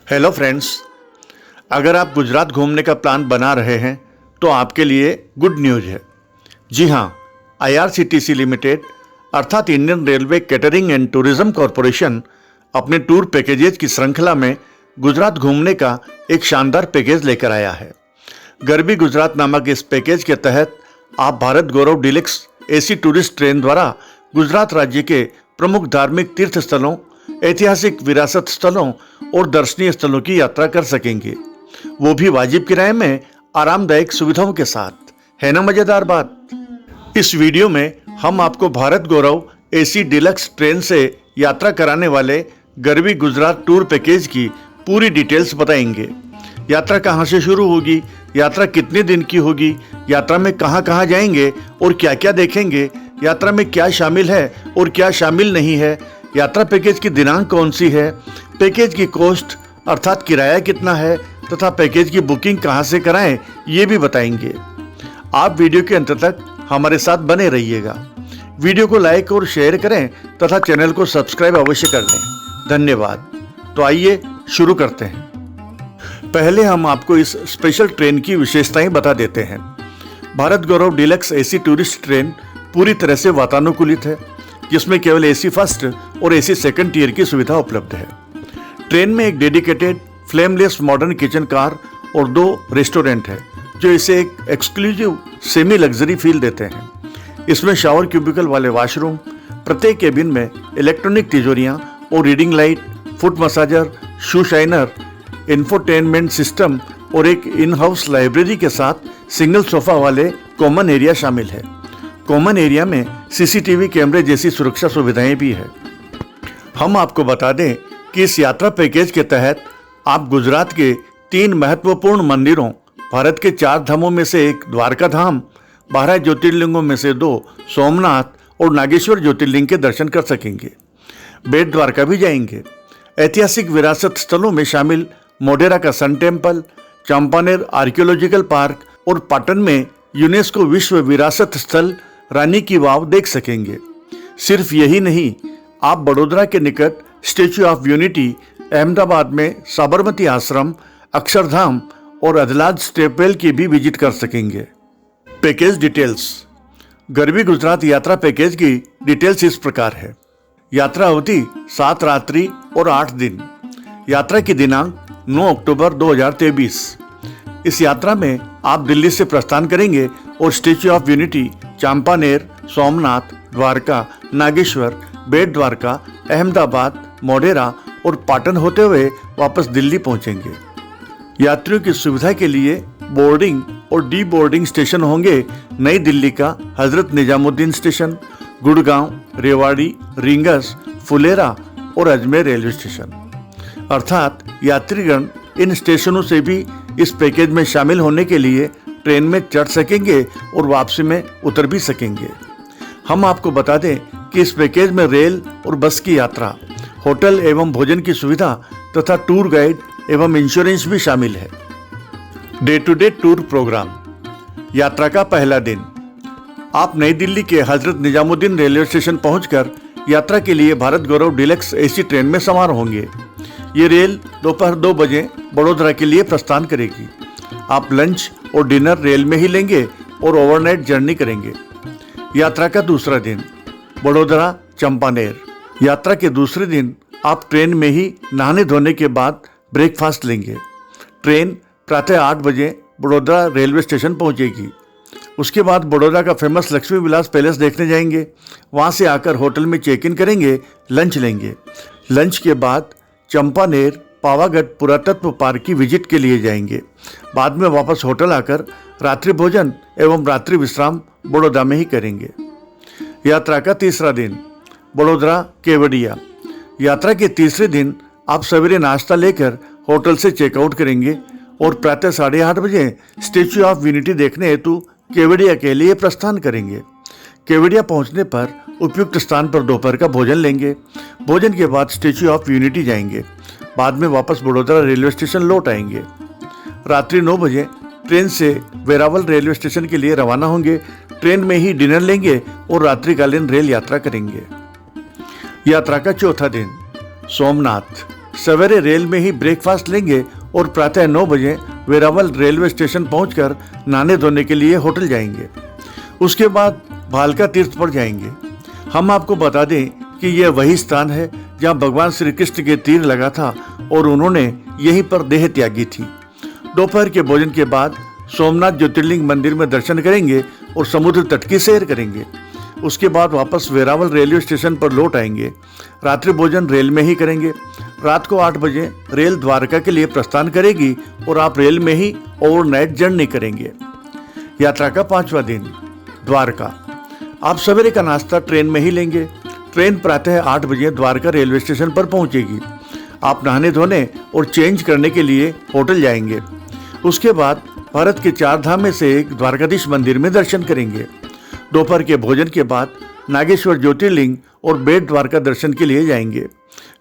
Hello friends, अगर आप गुजरात घूमने का प्लान बना रहे हैं तो आपके लिए गुड न्यूज़ है। जी हाँ, IRCTC लिमिटेड अर्थात Indian railway catering and tourism corporation अपने टूर पैकेजेज की श्रृंखला में गुजरात घूमने का एक शानदार पैकेज लेकर आया है। गरबी गुजरात नामक इस पैकेज के तहत आप भारत गौरव डीलक्स AC टूरिस्ट ट्रेन द्वारा गुजरात राज्य के प्रमुख धार्मिक तीर्थ स्थलों, ऐतिहासिक विरासत स्थलों और दर्शनीय स्थलों की यात्रा कर सकेंगे, वो भी वाजिब किराए में आरामदायक सुविधाओं के साथ। है ना मजेदार बात। इस वीडियो में हम आपको भारत गौरव AC डीलक्स ट्रेन से यात्रा कराने वाले गरबी गुजरात टूर पैकेज की पूरी डिटेल्स बताएंगे। यात्रा कहाँ से शुरू होगी, यात्रा कितने दिन की होगी, यात्रा में कहाँ कहाँ जाएंगे और क्या क्या देखेंगे, यात्रा में क्या शामिल है और क्या शामिल नहीं है, यात्रा पैकेज की दिनांक कौन सी है, पैकेज की कॉस्ट अर्थात किराया कितना है तथा पैकेज की बुकिंग कहाँ से कराएं, ये भी बताएंगे। आप वीडियो के अंत तक हमारे साथ बने रहिएगा। वीडियो को लाइक और शेयर करें तथा चैनल को सब्सक्राइब अवश्य कर लें। धन्यवाद। तो आइए शुरू करते हैं। पहले हम आपको इस स्पेशल ट्रेन की विशेषताएं बता देते हैं। भारत गौरव डीलक्स AC टूरिस्ट ट्रेन पूरी तरह से वातानुकूलित है, जिसमें केवल AC फर्स्ट और AC सेकंड टियर की सुविधा उपलब्ध है। ट्रेन में एक dedicated flameless modern kitchen car और 2 रेस्टोरेंट है, जो इसे एक एक्सक्लूसिव सेमी लग्जरी फील देते हैं। इसमें शावर क्यूबिकल वाले वॉशरूम, प्रत्येक केबिन में इलेक्ट्रॉनिक तिजोरियां और रीडिंग लाइट, फुट मसाजर, शू शाइनर, इंफोटेनमेंट सिस्टम और एक इन हाउस लाइब्रेरी के साथ सिंगल सोफा वाले कॉमन एरिया शामिल है। कॉमन एरिया में CCTV कैमरे जैसी सुरक्षा सुविधाएं भी है। हम आपको बता दें कि इस यात्रा पैकेज के तहत आप गुजरात के 3 महत्वपूर्ण मंदिरों, भारत के 4 धामों में से एक द्वारका धाम, 12 ज्योतिर्लिंगों में से 2 सोमनाथ और नागेश्वर ज्योतिर्लिंग के दर्शन कर सकेंगे। बेट द्वारका भी जाएंगे। ऐतिहासिक विरासत स्थलों में शामिल मोढेरा का sun temple, Champaner archaeological park और पाटन में यूनेस्को विश्व विरासत स्थल रानी की वाव देख सकेंगे। सिर्फ यही नहीं, आप बड़ोदरा के निकट स्टैच्यू ऑफ यूनिटी, अहमदाबाद में साबरमती आश्रम, अक्षरधाम और अदलाज स्टेपवेल की भी विजिट कर सकेंगे। Package details. गरबी गुजरात यात्रा पैकेज की डिटेल्स इस प्रकार है। यात्रा अवधि 7 रात्रि और 8 दिन। यात्रा की दिनांक 9 अक्टूबर 2023। इस यात्रा में आप दिल्ली से प्रस्थान करेंगे और Statue of Unity, Champaner, Somnath, Dwarka, Nageshwar, Bet Dwarka, Ahmedabad, Modhera और पाटन होते हुए वापस दिल्ली पहुंचेंगे। यात्रियों की सुविधा के लिए बोर्डिंग और डी बोर्डिंग स्टेशन होंगे नई दिल्ली का हजरत निजामुद्दीन स्टेशन, गुड़गांव, रेवाड़ी, रींगस, फुलेरा और अजमेर रेलवे स्टेशन। अर्थात यात्रीगण इन स्टेशनों से भी इस पैकेज में शामिल होने के लिए ट्रेन में चढ़ सकेंगे और वापसी में उतर भी सकेंगे। हम आपको बता दें कि इस पैकेज में रेल और बस की यात्रा, होटल एवं भोजन की सुविधा तथा टूर गाइड एवं इंश्योरेंस भी शामिल है। Day to day tour programme. यात्रा का पहला दिन। आप नई दिल्ली के हजरत निजामुद्दीन रेलवे स्टेशन पहुंचकर यात्रा के लिए भारत गौरव डीलक्स AC ट्रेन में सवार होंगे। ये रेल दोपहर 2 बजे बड़ोदरा के लिए प्रस्थान करेगी। आप लंच और डिनर रेल में ही लेंगे और ओवरनाइट जर्नी करेंगे। यात्रा का दूसरा दिन। बड़ोदरा चंपानेर। यात्रा के दूसरे दिन आप ट्रेन में ही नहाने धोने के बाद ब्रेकफास्ट लेंगे। ट्रेन प्रातः 8 बजे बड़ोदरा रेलवे स्टेशन पहुंचेगी। उसके बाद बड़ोदरा का फेमस लक्ष्मी विलास पैलेस देखने जाएंगे। वहां से आकर होटल में चेक इन करेंगे, लंच लेंगे। लंच के बाद चंपानेर पावागढ़ पुरातत्व पार्क की विजिट के लिए जाएंगे। बाद में वापस होटल आकर रात्रि भोजन एवं रात्रि विश्राम बड़ोदरा में ही करेंगे। यात्रा का तीसरा दिन। बड़ोदरा केवड़िया। यात्रा के तीसरे दिन आप सवेरे नाश्ता लेकर होटल से चेकआउट करेंगे और प्रातः 8:30 बजे स्टैच्यू ऑफ यूनिटी देखने हेतु केवड़िया के लिए प्रस्थान करेंगे। केवड़िया पहुंचने पर उपयुक्त स्थान पर दोपहर का भोजन लेंगे। भोजन के बाद स्टैच्यू ऑफ यूनिटी जाएंगे। बाद में वापस बड़ोदरा रेलवे स्टेशन लौट आएंगे। रात्रि 9 बजे ट्रेन से वेरावल रेलवे स्टेशन के लिए रवाना होंगे। ट्रेन में ही डिनर लेंगे और रात्रिकालीन रेल यात्रा करेंगे। यात्रा का चौथा दिन। सोमनाथ। सवेरे रेल में ही ब्रेकफास्ट लेंगे और प्रातः 9 बजे वेरावल रेलवे स्टेशन पहुंचकर नहाने धोने के लिए होटल जाएंगे। उसके बाद भालका तीर्थ पर जाएंगे। हम आपको बता दें कि यह वही स्थान है जहां भगवान श्री कृष्ण के तीर लगा था और उन्होंने यहीं पर देह त्यागी थी। दोपहर के भोजन के बाद सोमनाथ ज्योतिर्लिंग मंदिर में दर्शन करेंगे और समुद्र तट की सैर करेंगे। उसके बाद वापस वेरावल रेलवे स्टेशन पर लौट आएंगे। रात्रि भोजन रेल में ही करेंगे। रात को 8 बजे रेल द्वारका के लिए प्रस्थान करेगी और आप रेल में ही ओवरनाइट जर्नी करेंगे। यात्रा का 5वां दिन द्वारका। आप सवेरे का नाश्ता ट्रेन में ही लेंगे। ट्रेन प्रातः 8 बजे द्वारका रेलवे स्टेशन पर पहुंचेगी। आप नहाने धोने और चेंज करने के लिए होटल जाएंगे। उसके बाद भारत के 4 धाम में से एक द्वारकाधीश मंदिर में दर्शन करेंगे। दोपहर के भोजन के बाद नागेश्वर ज्योतिर्लिंग और बेट द्वारका दर्शन के लिए जाएंगे।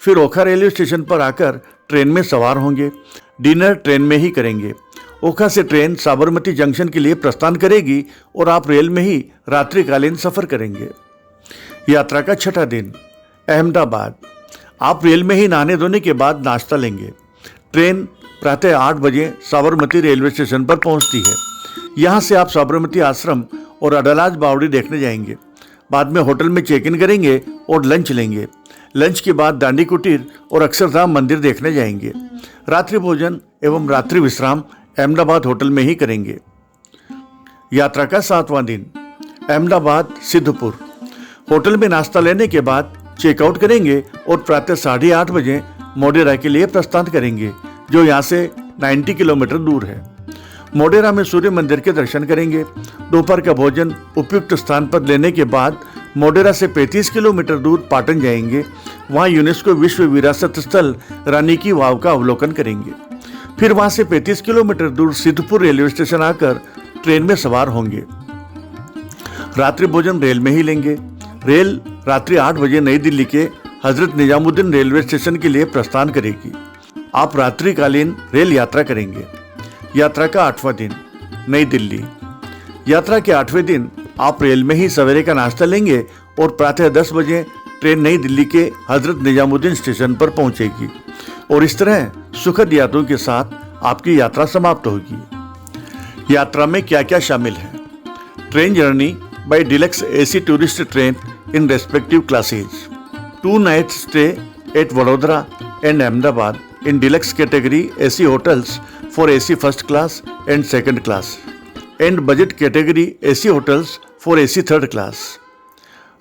फिर ओखा रेलवे स्टेशन पर आकर ट्रेन में सवार होंगे। डिनर ट्रेन में ही करेंगे। ओखा से ट्रेन साबरमती जंक्शन के लिए प्रस्थान करेगी और आप रेल में ही रात्रिकालीन सफर करेंगे। यात्रा का 6वां दिन अहमदाबाद। आप रेल में ही नहाने धोने के बाद नाश्ता लेंगे। ट्रेन प्रातः 8 बजे साबरमती रेलवे स्टेशन पर पहुंचती है। यहां से आप साबरमती आश्रम और अडलाज बावड़ी देखने जाएंगे। बाद में होटल में चेक इन करेंगे और लंच लेंगे। लंच के बाद दांडी कुटीर और अक्षरधाम मंदिर देखने जाएंगे। रात्रि भोजन एवं रात्रि विश्राम अहमदाबाद होटल में ही करेंगे। यात्रा का 7वां दिन अहमदाबाद सिद्धपुर। होटल में नाश्ता लेने के बाद चेकआउट करेंगे और प्रातः 8:30 बजे मोडेरा के लिए प्रस्थान करेंगे, जो यहाँ से 90 किलोमीटर दूर है। मोडेरा में सूर्य मंदिर के दर्शन करेंगे। दोपहर का भोजन उपयुक्त स्थान पर लेने के बाद मोडेरा से 35 किलोमीटर दूर पाटन जाएंगे। वहाँ यूनेस्को विश्व विरासत स्थल रानी की वाव का अवलोकन करेंगे। फिर वहाँ से 35 किलोमीटर दूर सिद्धपुर रेलवे स्टेशन आकर ट्रेन में सवार होंगे। रात्रि भोजन रेल में ही लेंगे। रेल रात्रि 8 बजे नई दिल्ली के हजरत निजामुद्दीन रेलवे स्टेशन के लिए प्रस्थान करेगी। आप रात्रिकालीन रेल यात्रा करेंगे। यात्रा का 8वां दिन नई दिल्ली। यात्रा के 8वें दिन आप रेल में ही सवेरे का नाश्ता लेंगे और प्रातः 10 बजे ट्रेन नई दिल्ली के हजरत निजामुद्दीन स्टेशन पर पहुंचेगी और इस तरह सुखद यादों के साथ आपकी यात्रा समाप्त होगी। यात्रा में क्या क्या शामिल है? Train journey by deluxe AC tourist train in respective classes. 2 nights stay at Vadodara and Ahmedabad in deluxe category AC hotels for AC first class and second class, and budget category AC hotels for AC third class.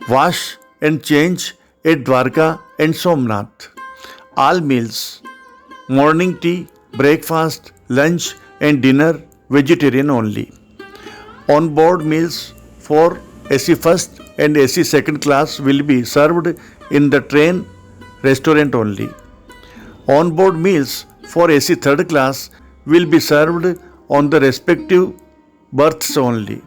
Wash and change at Dwarka and Somnath. All meals, morning tea, breakfast, lunch and dinner vegetarian only. On board meals for AC first and AC second class will be served in the train restaurant only. On-board meals for AC third class will be served on the respective berths only.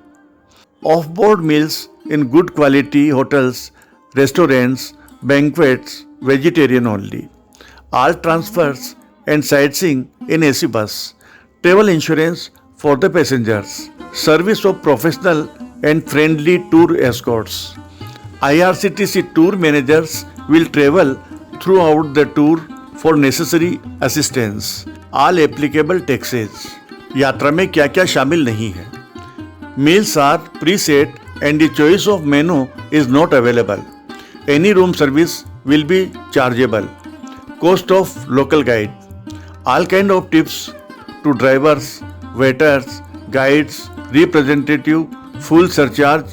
Off-board meals in good quality hotels, restaurants, banquets, vegetarian only. All transfers and sightseeing in AC bus. Travel insurance for the passengers. Service of professional and friendly tour escorts. IRCTC tour managers will travel throughout the tour for necessary assistance. All applicable taxes. यात्रा में क्या क्या शामिल नहीं है? Meals are preset and the choice of menu is not available. Any room service will be chargeable. Cost of local guide. All kind of tips to drivers, waiters, guides, representative, full surcharge,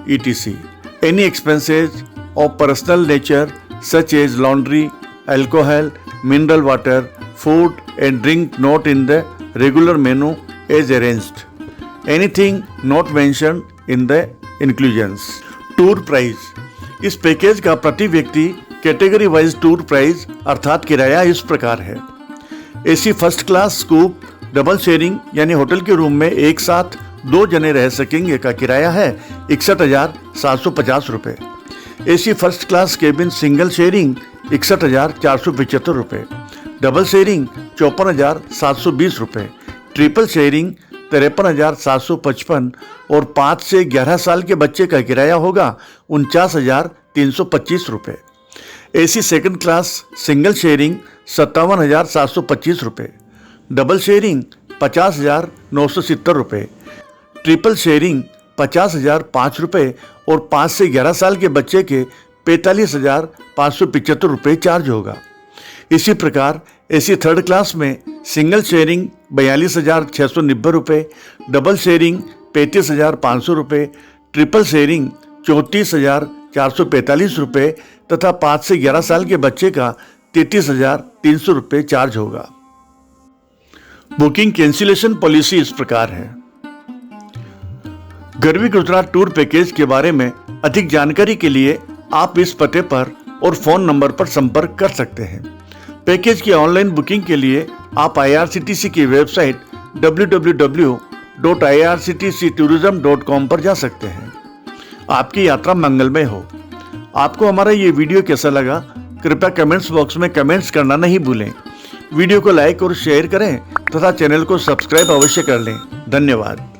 etc. Any expenses of personal nature such as laundry, alcohol, mineral water, food and drink not in the regular menu as arranged. Anything not mentioned in the inclusions. Tour price. इस package का प्रति व्यक्ति category wise tour price अर्थात किराया इस प्रकार है। AC first class scoop double sharing यानी होटल के रूम में एक साथ 2 जने रह सकेंगे का किराया है 61,750 रुपये। AC first class cabin single sharing 61,475 रुपये। डबल शेयरिंग 54,720 रुपये। ट्रिपल शेयरिंग 53,755 और 5 से 11 साल के बच्चे का किराया होगा 49,325 रुपये। AC second class single sharing 57,725 रुपये, डबल शेयरिंग 50,970 रुपये, ट्रिपल शेयरिंग 50,005 रुपये और 5 से 11 साल के बच्चे के 45,575 रुपये चार्ज होगा। इसी प्रकार AC थर्ड क्लास में सिंगल शेयरिंग 42,690 रुपये, डबल शेयरिंग 35,500 रुपये, ट्रिपल शेयरिंग 34,445 रुपये तथा 5 से 11 साल के बच्चे का 33,300 रुपये चार्ज होगा। बुकिंग कैंसिलेशन पॉलिसी इस प्रकार है। गरवी गुजरात टूर पैकेज के बारे में अधिक जानकारी के लिए आप इस पते पर और फोन नंबर पर संपर्क कर सकते हैं। पैकेज की ऑनलाइन बुकिंग के लिए आप IRCTC की वेबसाइट www.irctctourism.com पर जा सकते हैं। आपकी यात्रा मंगलमय हो। आपको हमारा ये वीडियो कैसा लगा, कृपया कमेंट्स बॉक्स में कमेंट्स करना नहीं भूलें। वीडियो को लाइक और शेयर करें तथा चैनल को सब्सक्राइब अवश्य कर लें। धन्यवाद।